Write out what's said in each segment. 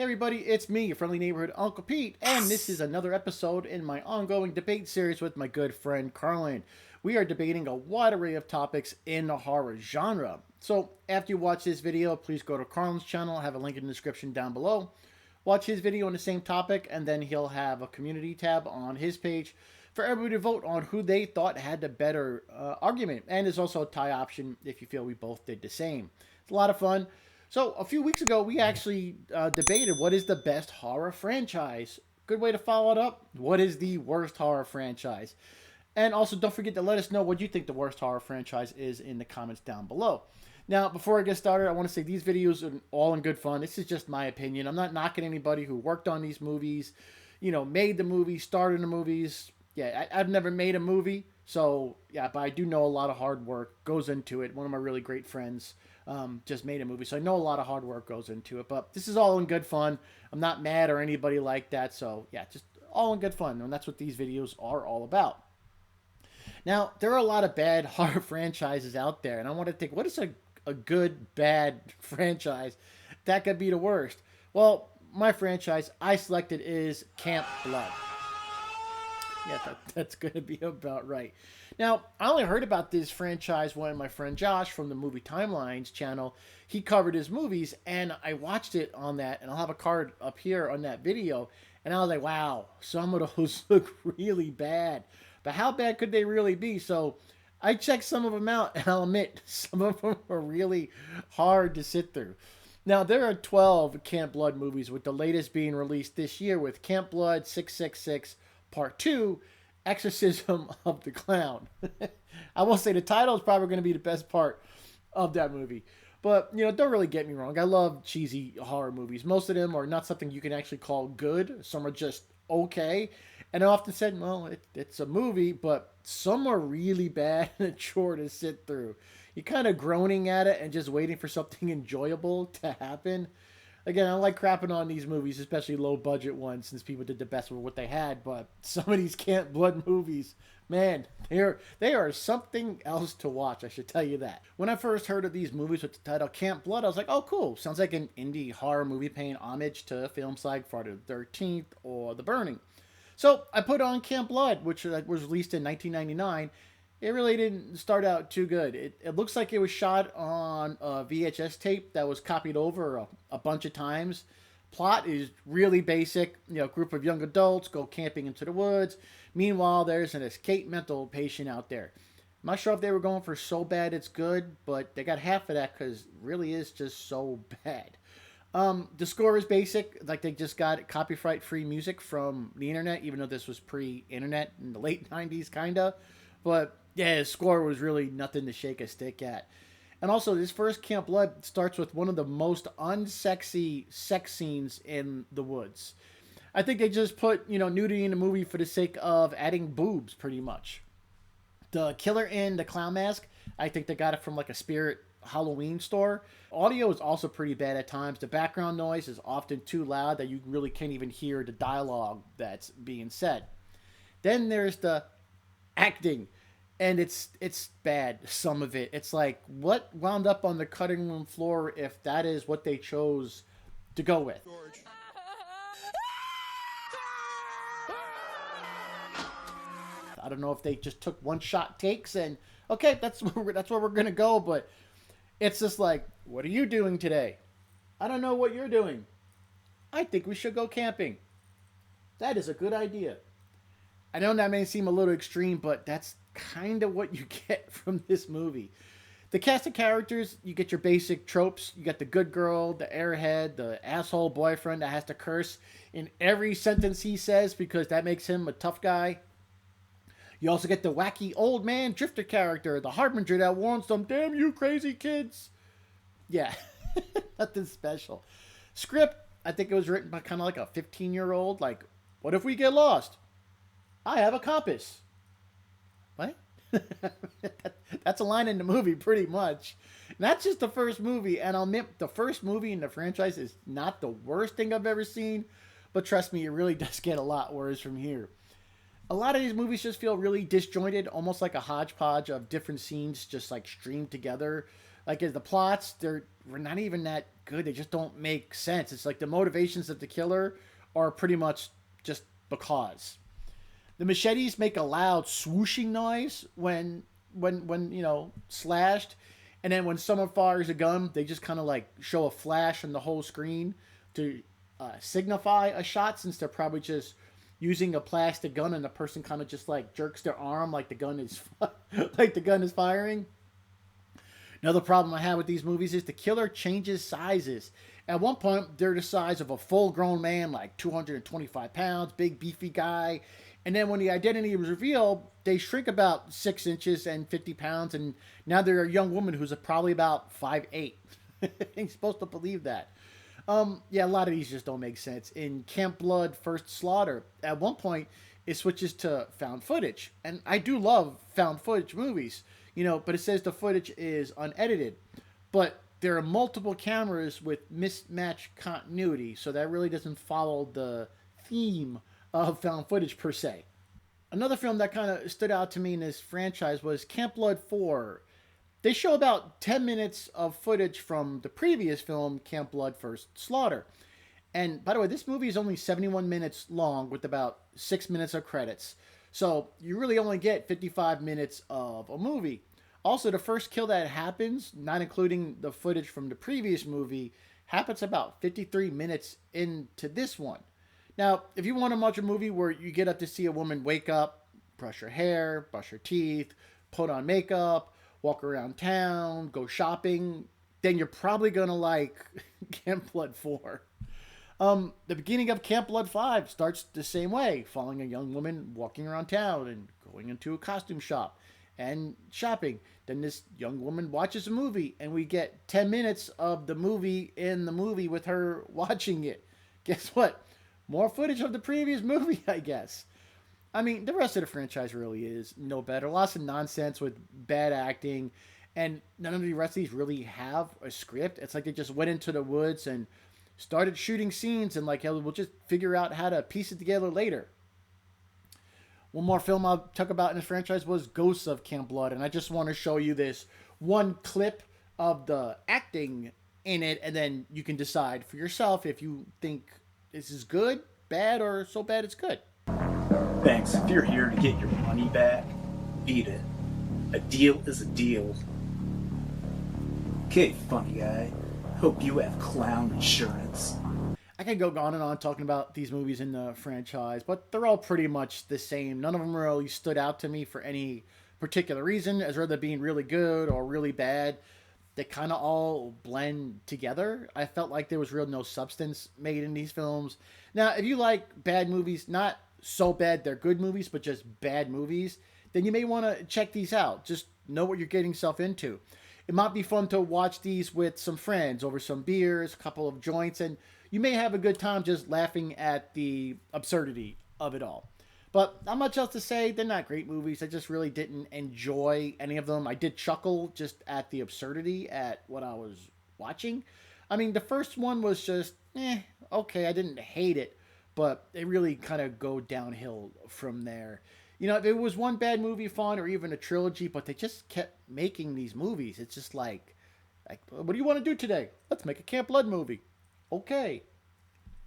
everybody, it's me, your friendly neighborhood Uncle Pete, and this is another episode in my ongoing debate series with my good friend Carlin. We are debating a wide array of topics in the horror genre. So, after you watch this video, please go to Carlin's channel, I have a link in the description down below. Watch his video on the same topic, and then he'll have a community tab on his page for everybody to vote on who they thought had the better argument. And there's also a tie option if you feel we both did the same. It's a lot of fun. So a few weeks ago, we actually debated what is the best horror franchise. Good way to follow it up. What is the worst horror franchise? And also, don't forget to let us know what you think the worst horror franchise is in the comments down below. Now, before I get started, I want to say these videos are all in good fun. This is just my opinion. I'm not knocking anybody who worked on these movies, made the movies, started the movies. Yeah, I've never made a movie, so yeah, but I do know a lot of hard work goes into it. One of my really great friends just made a movie, so I know a lot of hard work goes into it. But this is all in good fun. I'm not mad or anybody like that, so yeah, just all in good fun, and that's what these videos are all about. Now, there are a lot of bad horror franchises out there, and I want to think, what is a good, bad franchise that could be the worst? Well, my franchise I selected is Camp Blood. Yeah, that's going to be about right. Now, I only heard about this franchise when my friend Josh from the Movie Timelines channel, he covered his movies, and I watched it on that, and I'll have a card up here on that video, and I was like, wow, some of those look really bad. But how bad could they really be? So I checked some of them out, and I'll admit, some of them are really hard to sit through. Now, there are 12 Camp Blood movies, with the latest being released this year with Camp Blood 666 Part 2, Exorcism of the Clown. I will say the title is probably going to be the best part of that movie. But, don't really get me wrong. I love cheesy horror movies. Most of them are not something you can actually call good. Some are just okay. And I often said, well, it's a movie, but some are really bad and a chore to sit through. You're kind of groaning at it and just waiting for something enjoyable to happen. Again, I like crapping on these movies, especially low-budget ones, since people did the best with what they had. But some of these Camp Blood movies, man, they are something else to watch, I should tell you that. When I first heard of these movies with the title Camp Blood, I was like, oh, cool. Sounds like an indie horror movie paying homage to films like Friday the 13th or The Burning. So I put on Camp Blood, which was released in 1999. It really didn't start out too good. It looks like it was shot on a VHS tape that was copied over a bunch of times. Plot is really basic. A group of young adults go camping into the woods. Meanwhile, there's an escaped mental patient out there. I'm not sure if they were going for so bad it's good, but they got half of that because it really is just so bad. The score is basic, like they just got copyright-free music from the internet, even though this was pre-internet in the late 90s, kinda. But yeah, his score was really nothing to shake a stick at. And also, this first Camp Blood starts with one of the most unsexy sex scenes in the woods. I think they just put, nudity in the movie for the sake of adding boobs, pretty much. The killer in the clown mask, I think they got it from like a Spirit Halloween store. Audio is also pretty bad at times. The background noise is often too loud that you really can't even hear the dialogue that's being said. Then there's the acting, and it's bad, some of it. It's like, what wound up on the cutting room floor if that is what they chose to go with? George. I don't know if they just took one shot takes and okay, that's where we're gonna go, but it's just like, what are you doing today? I don't know what you're doing. I think we should go camping. That is a good idea. I know that may seem a little extreme, but that's kind of what you get from this movie. The cast of characters, you get your basic tropes. You got the good girl, the airhead, the asshole boyfriend that has to curse in every sentence he says because that makes him a tough guy. You also get the wacky old man drifter character, the harbinger that warns them, damn you crazy kids. Yeah, nothing special. Script, I think it was written by kind of like a 15-year-old. Like, what if we get lost? I have a compass. What? That's a line in the movie, pretty much. And that's just the first movie, and I'll admit, the first movie in the franchise is not the worst thing I've ever seen, but trust me, it really does get a lot worse from here. A lot of these movies just feel really disjointed, almost like a hodgepodge of different scenes just like streamed together. Like the plots, they're not even that good. They just don't make sense. It's like the motivations of the killer are pretty much just because. The machetes make a loud swooshing noise when slashed, and then when someone fires a gun, they just kind of like show a flash on the whole screen to signify a shot, since they're probably just using a plastic gun and the person kind of just like jerks their arm like the gun is like the gun is firing. Another problem I have with these movies is the killer changes sizes. At one point, they're the size of a full grown man, like 225 pounds, big beefy guy. And then when the identity was revealed, they shrink about 6 inches and 50 pounds. And now they're a young woman who's probably about 5'8". You're supposed to believe that. Yeah, a lot of these just don't make sense. In Camp Blood First Slaughter, at one point, it switches to found footage. And I do love found footage movies, but it says the footage is unedited. But there are multiple cameras with mismatched continuity, so that really doesn't follow the theme of found footage per se. Another film that kind of stood out to me in this franchise was Camp Blood 4. They show about 10 minutes of footage from the previous film, Camp Blood First Slaughter. And by the way, this movie is only 71 minutes long with about 6 minutes of credits. So you really only get 55 minutes of a movie. Also, the first kill that happens, not including the footage from the previous movie, happens about 53 minutes into this one. Now, if you want to watch a movie where you get up to see a woman wake up, brush her hair, brush her teeth, put on makeup, walk around town, go shopping, then you're probably going to like Camp Blood 4. The beginning of Camp Blood 5 starts the same way, following a young woman walking around town and going into a costume shop and shopping. Then this young woman watches a movie, and we get 10 minutes of the movie in the movie with her watching it. Guess what? More footage of the previous movie, I guess. I mean, the rest of the franchise really is no better. Lots of nonsense with bad acting, and none of the rest of these really have a script. It's like they just went into the woods and started shooting scenes, and like, hell, we'll just figure out how to piece it together later. One more film I'll talk about in this franchise was Ghosts of Camp Blood, and I just want to show you this one clip of the acting in it, and then you can decide for yourself if you think this is good, bad, or so bad it's good. Thanks. If you're here to get your money back, beat it. A deal is a deal. Okay, funny guy. Hope you have clown insurance. I could go on and on talking about these movies in the franchise, but they're all pretty much the same. None of them really stood out to me for any particular reason, as rather being really good or really bad. They kind of all blend together. I felt like there was real no substance made in these films. Now, if you like bad movies, not so bad they're good movies, but just bad movies, then you may want to check these out. Just know what you're getting yourself into. It might be fun to watch these with some friends over some beers, a couple of joints, and you may have a good time just laughing at the absurdity of it all. But not much else to say. They're not great movies. I just really didn't enjoy any of them. I did chuckle just at the absurdity at what I was watching. I mean, the first one was just, okay. I didn't hate it, but they really kind of go downhill from there. If it was one bad movie fun or even a trilogy, but they just kept making these movies. It's just like, what do you want to do today? Let's make a Camp Blood movie. Okay.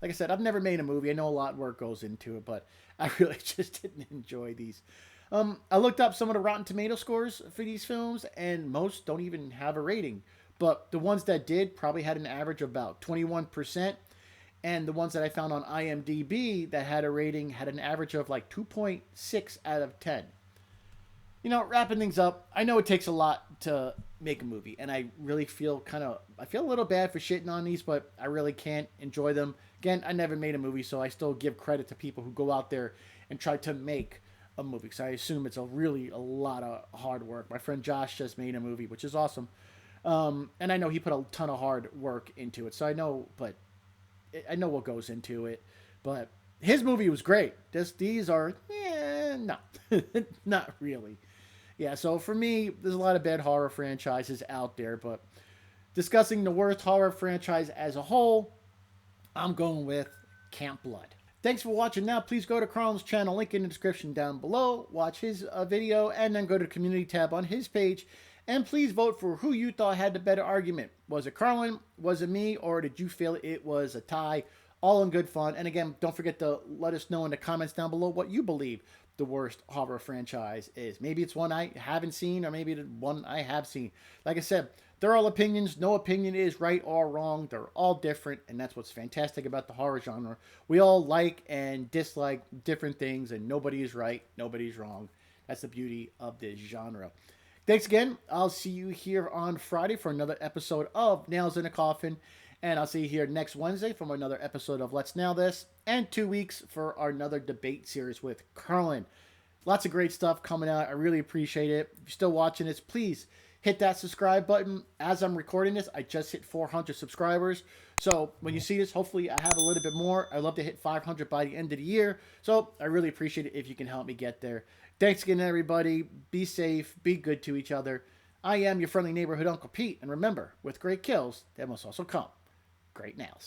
Like I said, I've never made a movie. I know a lot of work goes into it, but I really just didn't enjoy these. I looked up some of the Rotten Tomato scores for these films, and most don't even have a rating. But the ones that did probably had an average of about 21%. And the ones that I found on IMDb that had a rating had an average of like 2.6 out of 10. Wrapping things up, I know it takes a lot to make a movie, and I really feel I feel a little bad for shitting on these, but I really can't enjoy them. Again, I never made a movie, so I still give credit to people who go out there and try to make a movie, because I assume it's a lot of hard work. My friend Josh just made a movie, which is awesome. And I know he put a ton of hard work into it, so I know what goes into it. But his movie was great. These are, no, not really. Yeah, so for me, there's a lot of bad horror franchises out there, but discussing the worst horror franchise as a whole, I'm going with Camp Blood. Thanks for watching. Now, please go to Carlin's channel, link in the description down below. Watch his video, and then go to the community tab on his page. And please vote for who you thought had the better argument. Was it Carlin? Was it me? Or did you feel it was a tie? All in good fun. And again, don't forget to let us know in the comments down below what you believe the worst horror franchise is. Maybe it's one I haven't seen, or maybe the one I have seen. Like I said, they're all opinions. No opinion is right or wrong. They're all different, and that's what's fantastic about the horror genre. We all like and dislike different things, and nobody is right, nobody's wrong. That's the beauty of this genre. Thanks again. I'll see you here on Friday for another episode of Nails in a Coffin. And I'll see you here next Wednesday for another episode of Let's Nail This. And 2 weeks for our another debate series with Carlin. Lots of great stuff coming out. I really appreciate it. If you're still watching this, please hit that subscribe button. As I'm recording this, I just hit 400 subscribers. So when you see this, hopefully I have a little bit more. I'd love to hit 500 by the end of the year. So I really appreciate it if you can help me get there. Thanks again, everybody. Be safe. Be good to each other. I am your friendly neighborhood Uncle Pete. And remember, with great kills, there must also come great nails.